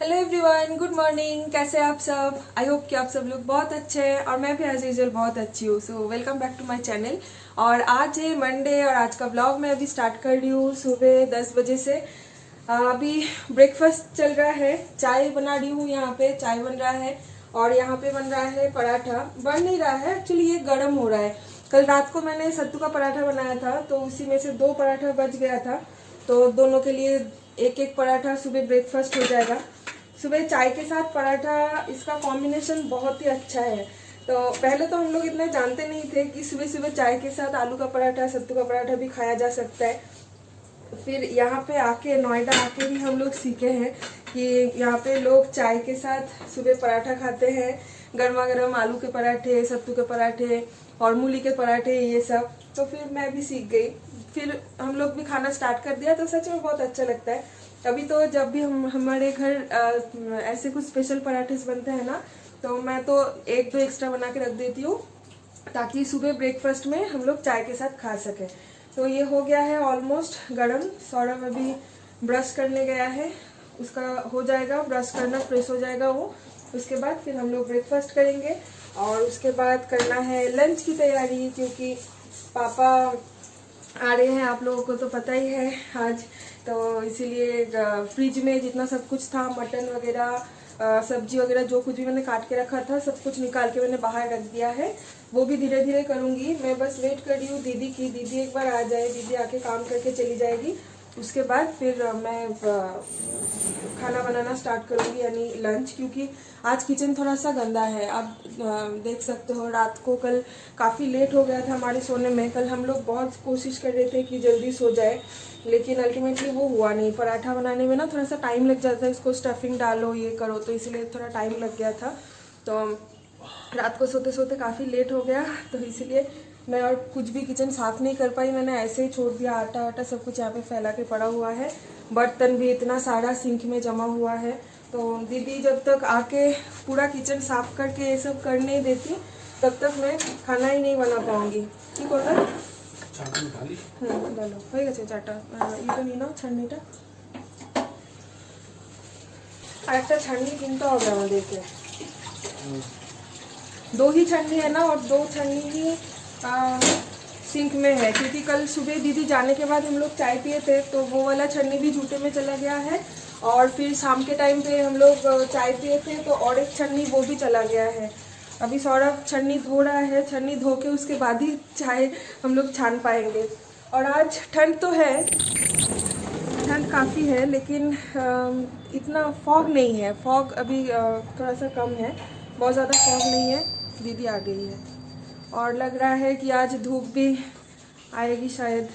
Hello everyone, good morning. कैसे हैं आप सब? आई होप कि आप सब लोग बहुत अच्छे हैं और मैं भी एज यूजुअल बहुत अच्छी हूँ। So welcome back to my channel. और आज है मंडे और आज का व्लॉग मैं अभी स्टार्ट कर रही हूँ सुबह 10 बजे से। अभी ब्रेकफास्ट चल रहा है, चाय बना रही हूँ। यहाँ पे चाय बन रहा है और यहाँ पे बन रहा है पराठा। बन नहीं रहा है एक्चुअली, ये गर्म हो रहा है। कल रात को मैंने सत्तू का पराठा बनाया था तो उसी में से 2 पराठा बच गया था, तो दोनों के लिए एक एक पराठा सुबह ब्रेकफास्ट हो जाएगा। सुबह चाय के साथ पराठा, इसका कॉम्बिनेशन बहुत ही अच्छा है। तो पहले तो हम लोग इतना जानते नहीं थे कि सुबह सुबह चाय के साथ आलू का पराठा, सत्तू का पराठा भी खाया जा सकता है। फिर यहाँ पे आके, नोएडा आके भी हम लोग सीखे हैं कि यहाँ पे लोग चाय के साथ सुबह पराठा खाते हैं। गर्मा गर्म आलू के पराठे, सत्तू के पराठे और मूली के पराठे, ये सब। तो फिर मैं भी सीख गई, फिर हम लोग भी खाना स्टार्ट कर दिया। तो सच में बहुत अच्छा लगता है। अभी तो जब भी हमारे घर ऐसे कुछ स्पेशल पराठे बनते हैं ना, तो मैं तो 1-2 एक्स्ट्रा बना के रख देती हूँ ताकि सुबह ब्रेकफास्ट में हम लोग चाय के साथ खा सकें। तो ये हो गया है ऑलमोस्ट गरम। सौरभ अभी ब्रश करने गया है, उसका हो जाएगा ब्रश करना, फ्रेश हो जाएगा वो। उसके बाद फिर हम लोग ब्रेकफास्ट करेंगे और उसके बाद करना है लंच की तैयारी, क्योंकि पापा आ रहे हैं। आप लोगों को तो पता ही है आज, तो इसीलिए फ्रिज में जितना सब कुछ था, मटन वगैरह, सब्जी वगैरह, जो कुछ भी मैंने काट के रखा था सब कुछ निकाल के मैंने बाहर रख दिया है। वो भी धीरे धीरे करूँगी। मैं बस वेट कर रही हूँ दीदी की। दीदी एक बार आ जाए, दीदी आके काम करके चली जाएगी, उसके बाद फिर मैं खाना बनाना स्टार्ट करूँगी, यानी लंच। क्योंकि आज किचन थोड़ा सा गंदा है। आप देख सकते हो, रात को कल काफ़ी लेट हो गया था हमारे सोने में। कल हम लोग बहुत कोशिश कर रहे थे कि जल्दी सो जाए, लेकिन अल्टीमेटली वो हुआ नहीं। पराठा बनाने में ना थोड़ा सा टाइम लग जाता है, इसको स्टफिंग डालो, ये करो, तो इसलिए थोड़ा टाइम लग गया था। तो रात को सोते सोते काफ़ी लेट हो गया, तो इसीलिए मैं और कुछ भी किचन साफ़ नहीं कर पाई। मैंने ऐसे ही छोड़ दिया, आटा आटा सब कुछ यहाँ पे फैला के पड़ा हुआ है। बर्तन भी इतना सारा सिंक में जमा हुआ है। तो दीदी जब तक आके पूरा किचन साफ करके ये सब कर नहीं देती, तब तक मैं खाना ही नहीं बना पाऊंगी। কি করবে? ভালো হয়ে গেছে চাটা। এটা নিয়ে নাও, ছাঁকনিটা। আর একটা ছাঁকনি কিনতে হবে আমাদেরকে। 2 ही छन्नी है ना, और 2 छन्नी ही सिंक में है, क्योंकि कल सुबह दीदी जाने के बाद हम लोग चाय पिए थे, तो वो वाला छन्नी भी जूठे में चला गया है। और फिर शाम के टाइम पे हम लोग चाय पिए थे, तो और एक छन्नी वो भी चला गया है। अभी सौरभ छन्नी धो रहा है, छन्नी धो के उसके बाद ही चाय हम लोग छान पाएंगे। और आज ठंड तो है, ठंड काफ़ी है, लेकिन इतना फॉग नहीं है। फॉग अभी थोड़ा सा कम है, बहुत ज़्यादा फॉग नहीं है। दीदी आ गई है और लग रहा है कि आज धूप भी आएगी शायद।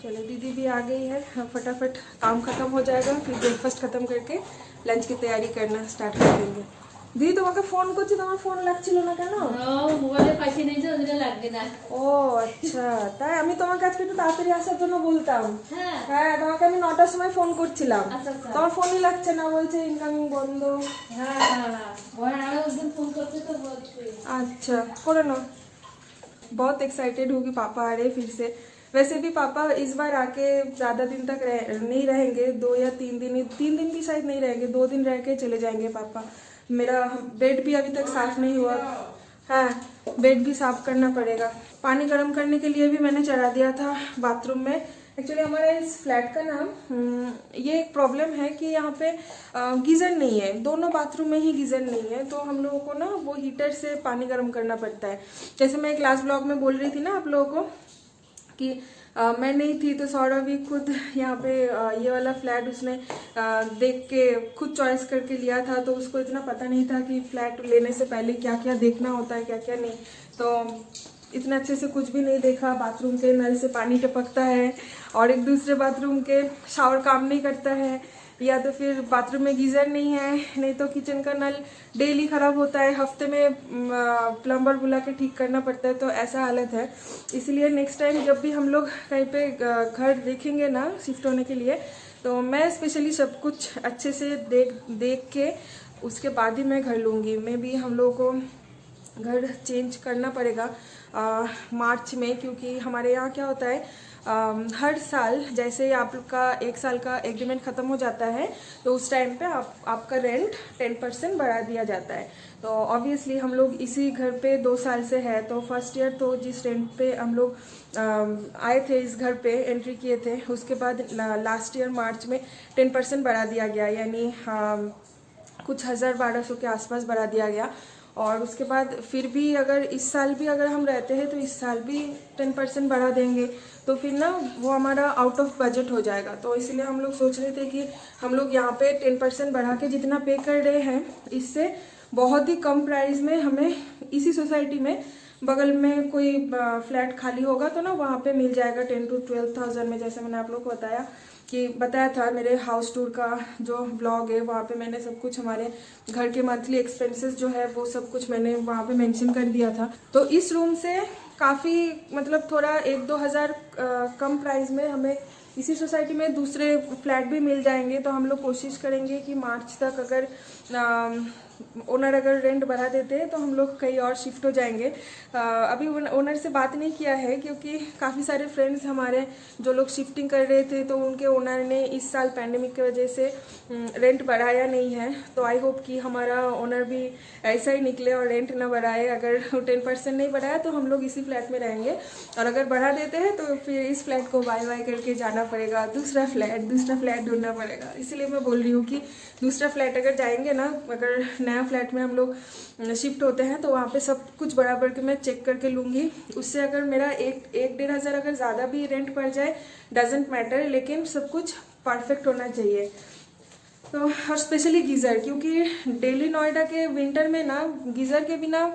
चलो, दीदी भी आ गई है। फटाफट काम खत्म हो जाएगा, फिर ब्रेकफास्ट खत्म करके लंच की तैयारी करना स्टार्ट कर देंगे। দিদি তোমাকে ফোন করছি, তোমার ফোন লাগছিল না কেন? মোবাইলে পয়সা নেই যে ওটা লাগবে না। ও আচ্ছা, তাই আমি তোমাকে আজকে একটু তাড়াতাড়ি আসার জন্য বলতাম। হ্যাঁ, তোমাকে আমি 9টার সময় ফোন করছিলাম, তোমার ফোনই লাগছে না, বলছে ইনকামিং বন্ধ। अच्छा, করে নাও। बहुत एक्साइटेड हूँ कि पापा आ रहे फिर से। वैसे भी पापा इस बार आके ज़्यादा दिन तक नहीं रहेंगे, 2 या 3 दिन, 3 दिन भी शायद नहीं रहेंगे, 2 दिन रह के चले जाएंगे पापा। मेरा बेड भी अभी तक साफ नहीं हुआ। हाँ, बेड भी साफ करना पड़ेगा। पानी गर्म करने के लिए भी मैंने चढ़ा दिया था बाथरूम में। एक्चुअली हमारे इस फ्लैट का नाम ये एक प्रॉब्लम है कि यहाँ पे गीज़र नहीं है, दोनों बाथरूम में ही गीज़र नहीं है, तो हम लोगों को ना वो हीटर से पानी गर्म करना पड़ता है। जैसे मैं एक लास्ट ब्लॉग में बोल रही थी ना आप लोगों को कि मैं नहीं थी, तो सौरभ भी खुद यहाँ पे ये वाला फ्लैट उसने देख के खुद चॉइस करके लिया था। तो उसको इतना पता नहीं था कि फ्लैट लेने से पहले क्या क्या देखना होता है, क्या क्या नहीं। तो इतना अच्छे से कुछ भी नहीं देखा। बाथरूम के नल से पानी टपकता है और एक दूसरे बाथरूम के शावर काम नहीं करता है, या तो फिर बाथरूम में गीज़र नहीं है, नहीं तो किचन का नल डेली ख़राब होता है, हफ्ते में प्लम्बर बुला के ठीक करना पड़ता है। तो ऐसा हालत है। इसलिए नेक्स्ट टाइम जब भी हम लोग कहीं पे घर देखेंगे ना शिफ्ट होने के लिए, तो मैं स्पेशली सब कुछ अच्छे से देख के उसके बाद ही मैं घर लूँगी। मैं भी हम लोगों को घर चेंज करना पड़ेगा मार्च में, क्योंकि हमारे यहाँ क्या होता है हर साल जैसे आप लोग का 1 साल का एग्रीमेंट ख़त्म हो जाता है तो उस टाइम पे आपका रेंट 10% बढ़ा दिया जाता है। तो ऑब्वियसली हम लोग इसी घर पे 2 साल से है, तो फर्स्ट ईयर तो जिस रेंट पे हम लोग आए थे इस घर पे एंट्री किए थे, उसके बाद लास्ट ईयर मार्च में 10% बढ़ा दिया गया, यानी कुछ 1000-1200 के आसपास बढ़ा दिया गया। और उसके बाद फिर भी अगर इस साल भी अगर हम रहते हैं तो इस साल भी 10% बढ़ा देंगे, तो फिर ना वो हमारा आउट ऑफ बजट हो जाएगा। तो इसलिए हम लोग सोच रहे थे कि हम लोग यहाँ पे 10% बढ़ा के जितना पे कर रहे हैं इससे बहुत ही कम प्राइस में हमें इसी सोसाइटी में बगल में कोई फ्लैट खाली होगा तो ना वहाँ पे मिल जाएगा 10 to 12,000 में। जैसे मैंने आप लोग को बताया था मेरे हाउस टूर का जो ब्लॉग है, वहाँ पे मैंने सब कुछ हमारे घर के मंथली एक्सपेंसेस जो है वो सब कुछ मैंने वहाँ पे मेंशन कर दिया था। तो इस रूम से काफ़ी मतलब थोड़ा 1-2 हज़ार कम प्राइस में हमें इसी सोसाइटी में दूसरे फ्लैट भी मिल जाएंगे। तो हम लोग कोशिश करेंगे कि मार्च तक अगर ओनर अगर रेंट बढ़ा देते हैं तो हम लोग कहीं और शिफ्ट हो जाएंगे। अभी ओनर से बात नहीं किया है, क्योंकि काफ़ी सारे फ्रेंड्स हमारे जो लोग शिफ्टिंग कर रहे थे तो उनके ओनर ने इस साल पैंडेमिक की वजह से रेंट बढ़ाया नहीं है। तो आई होप कि हमारा ओनर भी ऐसा ही निकले और रेंट ना बढ़ाए। अगर 10% नहीं बढ़ाया तो हम लोग इसी फ्लैट में रहेंगे, और अगर बढ़ा देते हैं तो फिर इस फ्लैट को बाय बाय करके जाना पड़ेगा, दूसरा फ्लैट ढूंढना पड़ेगा। इसलिए मैं बोल रही हूँ कि दूसरा फ्लैट अगर जाएंगे ना, अगर नया फ्लैट में हम लोग शिफ्ट होते हैं तो वहाँ पे सब कुछ बराबर के मैं चेक करके लूँगी। उससे अगर मेरा 1-1.5 हज़ार अगर ज़्यादा भी रेंट पड़ जाए डजेंट मैटर, लेकिन सब कुछ परफेक्ट होना चाहिए। तो और स्पेशली गीज़र, क्योंकि दिल्ली नोएडा के विंटर में ना गीज़र के बिना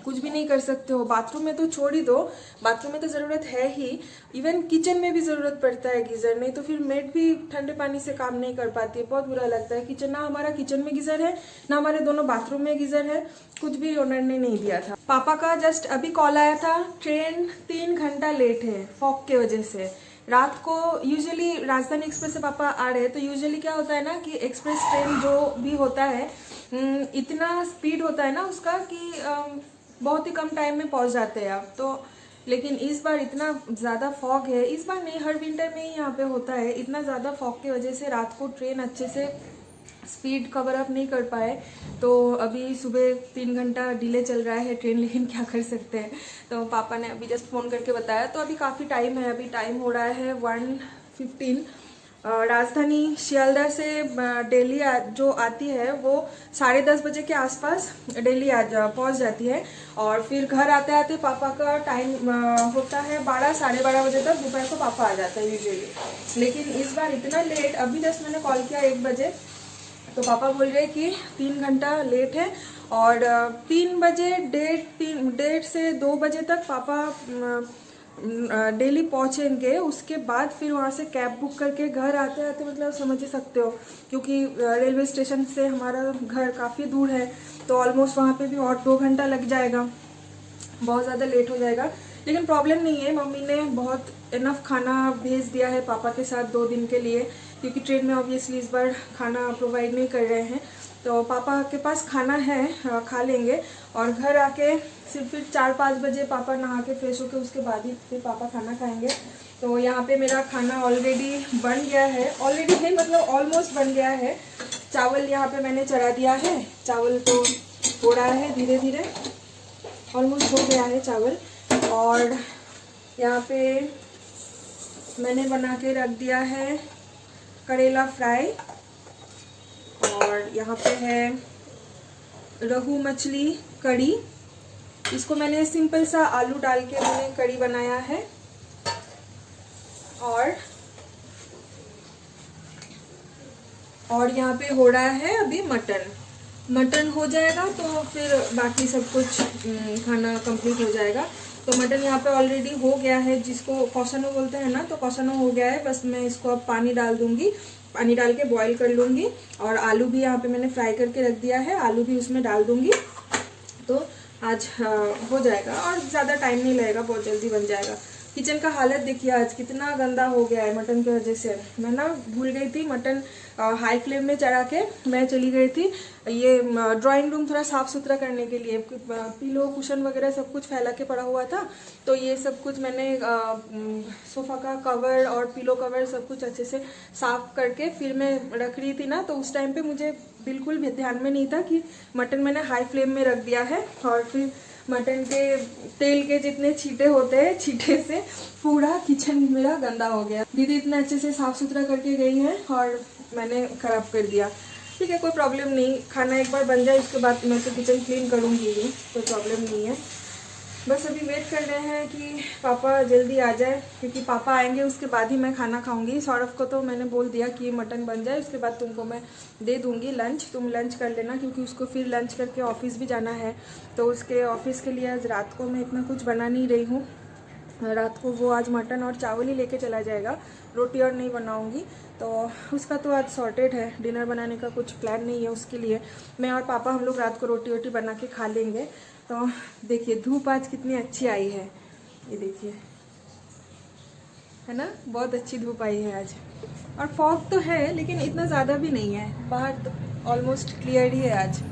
कुछ भी नहीं कर सकते हो। बाथरूम में तो छोड़ ही दो, बाथरूम में तो ज़रूरत है ही, इवन किचन में भी ज़रूरत पड़ता है गीज़र, नहीं तो फिर मेड भी ठंडे पानी से काम नहीं कर पाती है। बहुत बुरा लगता है। किचन ना हमारा किचन में गीज़र है ना हमारे दोनों बाथरूम में गीज़र है, कुछ भी ओनर ने नहीं दिया था। पापा का जस्ट अभी कॉल आया था, ट्रेन 3 घंटा लेट है फॉग के वजह से। रात को यूजुअली राजधानी एक्सप्रेस से पापा आ रहे हैं, तो यूजुअली क्या होता है ना कि एक्सप्रेस ट्रेन जो भी होता है इतना स्पीड होता है ना उसका कि बहुत ही कम टाइम में पहुंच जाते हैं आप। तो लेकिन इस बार इतना ज़्यादा फॉग है, इस बार नहीं हर विंटर में ही यहाँ पे होता है, इतना ज़्यादा फॉग की वजह से रात को ट्रेन अच्छे से स्पीड कवर अप नहीं कर पाए। तो अभी सुबह 3 घंटा डिले चल रहा है ट्रेन, लेकिन क्या कर सकते हैं। तो पापा ने अभी जस्ट फ़ोन करके बताया, तो अभी काफ़ी टाइम है, अभी टाइम हो रहा है 1:15। राजधानी शियालदह से दिल्ली जो आती है वो 10:30 बजे के आसपास दिल्ली पहुंच जाती है, और फिर घर आते आते पापा का टाइम होता है 12-12:30 बजे तक दोपहर को पापा आ जाता है यूजुअली। लेकिन इस बार इतना लेट, अभी जस्ट मैंने कॉल किया 1 बजे, तो पापा बोल रहे कि 3 घंटा लेट है, और 3 बजे 1:30 से 2 बजे तक पापा दिल्ली पहुंचेंगे। उसके बाद फिर वहाँ से कैब बुक करके घर आते आते मतलब समझ ही सकते हो, क्योंकि रेलवे स्टेशन से हमारा घर काफ़ी दूर है, तो ऑलमोस्ट वहाँ पे भी और 2 घंटा लग जाएगा, बहुत ज़्यादा लेट हो जाएगा। लेकिन प्रॉब्लम नहीं है, मम्मी ने बहुत इनफ खाना भेज दिया है पापा के साथ 2 दिन के लिए, क्योंकि ट्रेन में ऑब्वियसली इस बार खाना प्रोवाइड नहीं कर रहे हैं। तो पापा के पास खाना है, खा लेंगे, और घर आके फिर 4-5 बजे पापा नहा के फ्रेश होके उसके बाद ही फिर पापा खाना खाएंगे। तो यहाँ पे मेरा खाना ऑलरेडी बन गया है, ऑलरेडी नहीं मतलब ऑलमोस्ट बन गया है। चावल यहाँ पे मैंने चढ़ा दिया है, चावल तो हो रहा है धीरे धीरे, ऑलमोस्ट हो गया है चावल। और यहाँ पे मैंने बना के रख दिया है करेला फ्राई, और यहाँ पे है रोहू मछली कड़ी, इसको मैंने सिंपल सा आलू डाल के मैंने कड़ी बनाया है। और यहाँ पे हो रहा है अभी मटन हो जाएगा तो फिर बाकी सब कुछ खाना कंप्लीट हो जाएगा। तो मटन यहाँ पे ऑलरेडी हो गया है, जिसको कौसनो बोलते हैं ना, तो कौसनो हो गया है। बस मैं इसको अब पानी डाल दूंगी, पानी डाल के बॉईल कर लूँगी, और आलू भी यहाँ पे मैंने फ्राई करके रख दिया है, आलू भी उसमें डाल दूँगी, तो आज हो जाएगा और ज़्यादा टाइम नहीं लगेगा, बहुत जल्दी बन जाएगा। किचन का हालत देखिए आज कितना गंदा हो गया है मटन की वजह से। मैं ना भूल गई थी मटन हाई फ्लेम में चढ़ा के मैं चली गई थी ये ड्राइंग रूम थोड़ा साफ़ सुथरा करने के लिए। पिलो कुशन वगैरह सब कुछ फैला के पड़ा हुआ था, तो ये सब कुछ मैंने सोफ़ा का कवर और पिलो कवर सब कुछ अच्छे से साफ़ करके फिर मैं रख रही थी ना, तो उस टाइम पे मुझे बिल्कुल भी ध्यान में नहीं था कि मटन मैंने हाई फ्लेम में रख दिया है। और फिर मटन के तेल के जितने छींटे होते हैं, छींटे से पूरा किचन मेरा गंदा हो गया। दीदी इतना अच्छे से साफ़ सुथरा करके गई है और मैंने ख़राब कर दिया। ठीक है, कोई प्रॉब्लम नहीं, खाना एक बार बन जाए उसके बाद मैं तो किचन क्लीन करूँगी ही, कोई प्रॉब्लम नहीं है। बस अभी वेट कर रहे हैं कि पापा जल्दी आ जाए, क्योंकि पापा आएंगे उसके बाद ही मैं खाना खाऊंगी। सौरभ को तो मैंने बोल दिया कि मटन बन जाए उसके बाद तुमको मैं दे दूंगी लंच, तुम लंच कर लेना, क्योंकि उसको फिर लंच करके ऑफिस भी जाना है। तो उसके ऑफिस के लिए आज रात को मैं इतना कुछ बना नहीं रही हूँ। रात को वो आज मटन और चावल ही लेके चला जाएगा, रोटी और नहीं बनाऊंगी। तो उसका तो आज सॉर्टेड है, डिनर बनाने का कुछ प्लान नहीं है उसके लिए। मैं और पापा हम लोग रात को रोटी वोटी बना के खा लेंगे। तो देखिए धूप आज कितनी अच्छी आई है, ये देखिए, है ना, बहुत अच्छी धूप आई है आज। और फॉग तो है लेकिन इतना ज़्यादा भी नहीं है, बाहर तो ऑलमोस्ट क्लियर ही है आज।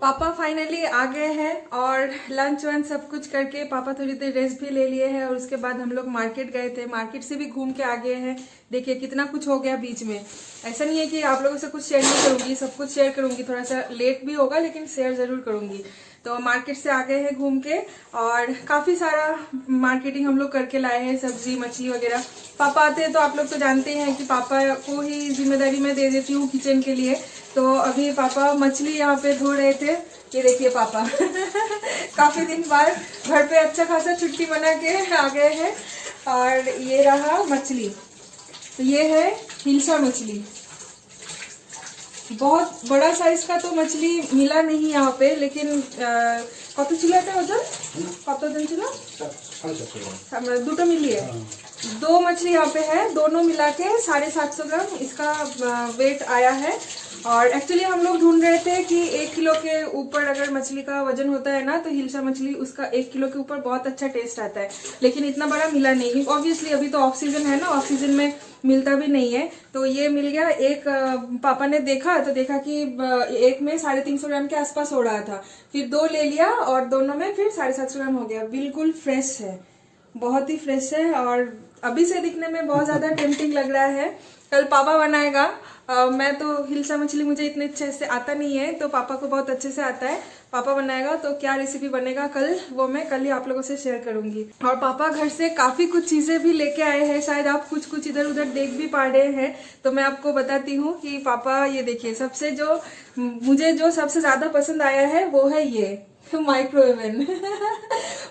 पापा फाइनली आ गए हैं और लंच वंच सब कुछ करके पापा थोड़ी देर रेस्ट भी ले लिए हैं। और उसके बाद हम लोग मार्केट गए थे, मार्केट से भी घूम के आ गए हैं। देखिए कितना कुछ हो गया बीच में। ऐसा नहीं है कि आप लोगों से कुछ शेयर नहीं करूंगी, सब कुछ शेयर करूंगी, थोड़ा सा लेट भी होगा लेकिन शेयर जरूर करूंगी। तो मार्केट से आ गए हैं घूम के और काफ़ी सारा मार्केटिंग हम लोग करके लाए हैं, सब्जी मछली वगैरह। पापा आते हैं तो आप लोग तो जानते हैं कि पापा को ही जिम्मेदारी मैं दे देती हूँ किचन के लिए। तो अभी पापा मछली यहाँ पे धो रहे थे, ये देखिए पापा काफ़ी दिन बाद घर पे अच्छा खासा छुट्टी बना के आ गए हैं। और ये रहा मछली, तो ये है हिल्सा मछली, बहुत बड़ा साइज का तो मछली मिला नहीं यहाँ पे, लेकिन कत छिलो এটা ওজন কতজন ছিল? 2 मिली है, 2 मछली यहाँ पे है, दोनों मिला के 750 ग्राम इसका वेट आया है। और एक्चुअली हम लोग ढूंढ रहे थे कि 1 किलो के ऊपर अगर मछली का वजन होता है ना, तो हिल्सा मछली उसका 1 किलो के ऊपर बहुत अच्छा टेस्ट आता है, लेकिन इतना बड़ा मिला नहीं। ऑब्वियसली अभी तो ऑफ सीजन है ना, ऑफ सीजन में मिलता भी नहीं है, तो ये मिल गया। एक पापा ने देखा तो देखा कि एक में 350 ग्राम के आसपास हो रहा था, फिर 2 ले लिया और दोनों में फिर 750 ग्राम हो गया। बिल्कुल फ्रेश है, बहुत ही फ्रेश है और अभी से दिखने में बहुत ज्यादा टेम्पटिंग लग रहा है। कल पापा बनाएगा, मैं तो हिल्सा मछली मुझे इतने अच्छे से आता नहीं है, तो पापा को बहुत अच्छे से आता है। पापा बनाएगा तो क्या रेसिपी बनेगा कल, वो मैं कल ही आप लोगों से शेयर करूंगी। और पापा घर से काफी कुछ चीजें भी लेके आए हैं, शायद आप कुछ कुछ इधर उधर देख भी पा रहे हैं, तो मैं आपको बताती हूँ कि पापा ये देखिए, सबसे जो मुझे जो सबसे ज्यादा पसंद आया है वो है ये माइक्रोवेवन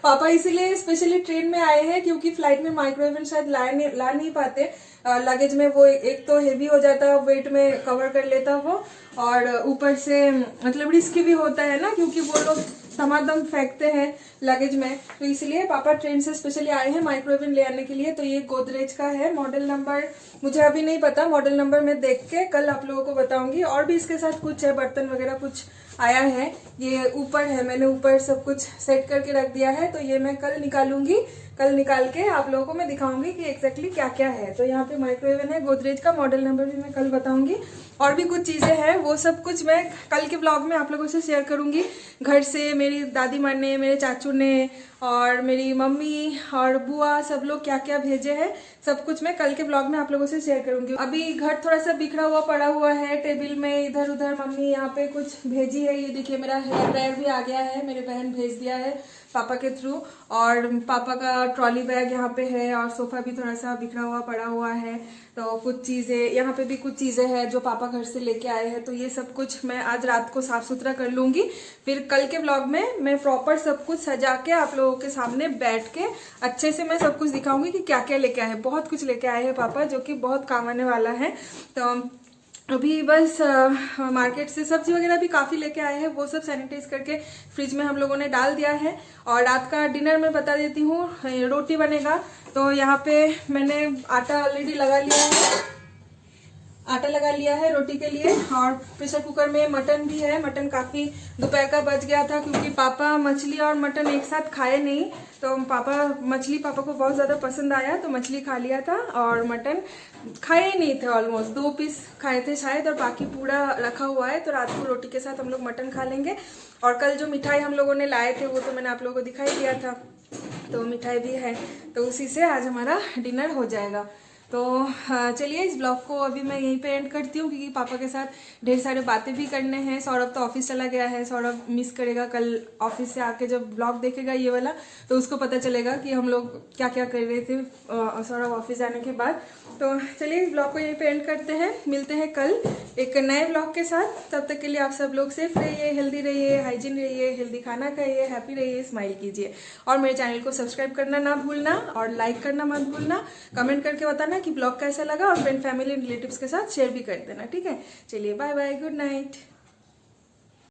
पापा इसीलिए स्पेशली ट्रेन में आए हैं, क्योंकि फ्लाइट में माइक्रोवेवन शायद ला नहीं पाते। लगेज में वो एक तो हेवी हो जाता, वेट में कवर कर लेता वो, और ऊपर से मतलब रिस्की भी होता है ना, क्योंकि वो लोग धमाधम फेंकते हैं लगेज में। तो इसलिए पापा ट्रेन से स्पेशली आए हैं माइक्रोवेवन ले आने के लिए। तो ये गोदरेज का है, मॉडल नंबर मुझे अभी नहीं पता, मॉडल नंबर मैं देख के कल आप लोगों को बताऊंगी। और भी इसके साथ कुछ है, बर्तन वगैरह कुछ आया है। ये ऊपर है, मैंने ऊपर सब कुछ सेट करके रख दिया है, तो ये मैं कल निकालूंगी। कल निकाल के आप लोगों को मैं दिखाऊंगी कि एग्जैक्टली क्या क्या है। तो यहाँ पे माइक्रोवेव है, गोदरेज का मॉडल नंबर भी मैं कल बताऊंगी, और भी कुछ चीजें हैं, वो सब कुछ मैं कल के ब्लॉग में आप लोगों से शेयर करूंगी। घर से मेरी दादी माँ ने, मेरे चाचू ने और मेरी मम्मी और बुआ सब लोग क्या क्या भेजे हैं, सब कुछ मैं कल के ब्लॉग में आप लोगों से शेयर करूंगी। अभी घर थोड़ा सा बिखरा हुआ पड़ा हुआ है टेबल में, इधर उधर मम्मी यहाँ पे कुछ भेजी है। ये देखिए मेरा हेयर ड्रायर भी आ गया है, मेरे बहन भेज दिया है पापा के थ्रू, और पापा का ट्रॉली बैग यहाँ पे है, और सोफा भी थोड़ा सा बिखरा हुआ पड़ा हुआ है। तो कुछ चीजें यहाँ पे भी, कुछ चीजें हैं जो पापा घर से लेके आए हैं, तो ये सब कुछ मैं आज रात को साफ सुथरा कर लूंगी। फिर कल के ब्लॉग में मैं प्रॉपर सब कुछ सजा के आप लोगों के सामने बैठ के अच्छे से मैं सब कुछ दिखाऊंगी कि क्या क्या लेके आए हैं। बहुत कुछ लेके आए हैं पापा, जो कि बहुत काम आने वाला है। तो अभी बस मार्केट से सब्जी वगैरह भी काफ़ी लेके आए हैं, वो सब सैनिटाइज करके फ्रिज में हम लोगों ने डाल दिया है। और रात का डिनर मैं बता देती हूँ, रोटी बनेगा। तो यहाँ पे मैंने आटा ऑलरेडी लगा लिया है, आटा लगा लिया है रोटी के लिए। और प्रेशर कुकर में मटन भी है, मटन काफ़ी दोपहर का बच गया था, क्योंकि पापा मछली और मटन एक साथ खाए नहीं, तो मछली पापा को बहुत ज़्यादा पसंद आया, तो मछली खा लिया था, और मटन खाए ही नहीं थे, ऑलमोस्ट 2 पीस खाए थे शायद, और बाकी पूरा रखा हुआ है। तो रात को रोटी के साथ हम लोग मटन खा लेंगे। और कल जो मिठाई हम लोगों ने लाए थे वो तो मैंने आप लोगों को दिखाई दिया था, तो मिठाई भी है, तो उसी से आज हमारा डिनर हो जाएगा। तो चलिए इस ब्लॉग को अभी मैं यहीं पे एंड करती हूँ, क्योंकि पापा के साथ ढेर सारे बातें भी करने हैं। सौरभ तो ऑफिस चला गया है, सौरभ मिस करेगा कल ऑफिस से आके, जब ब्लॉग देखेगा ये वाला तो उसको पता चलेगा कि हम लोग क्या क्या कर रहे थे सौरभ ऑफिस जाने के बाद। तो चलिए इस ब्लॉग को यहीं पे एंड करते हैं, मिलते हैं कल एक नए ब्लॉग के साथ। तब तक के लिए आप सब लोग सेफ रहिए, हेल्दी रहिए, हाइजीन रहिए, हेल्दी खाना खाइए, हैप्पी रहिए, स्माइल कीजिए, और मेरे चैनल को सब्सक्राइब करना ना भूलना, और लाइक करना मत भूलना। कमेंट करके बताना कि ब्लॉग कैसा लगा, और फ्रेंड फैमिली रिलेटिव्स के साथ शेयर भी कर देना, ठीक है। चलिए बाय बाय, गुड नाइट।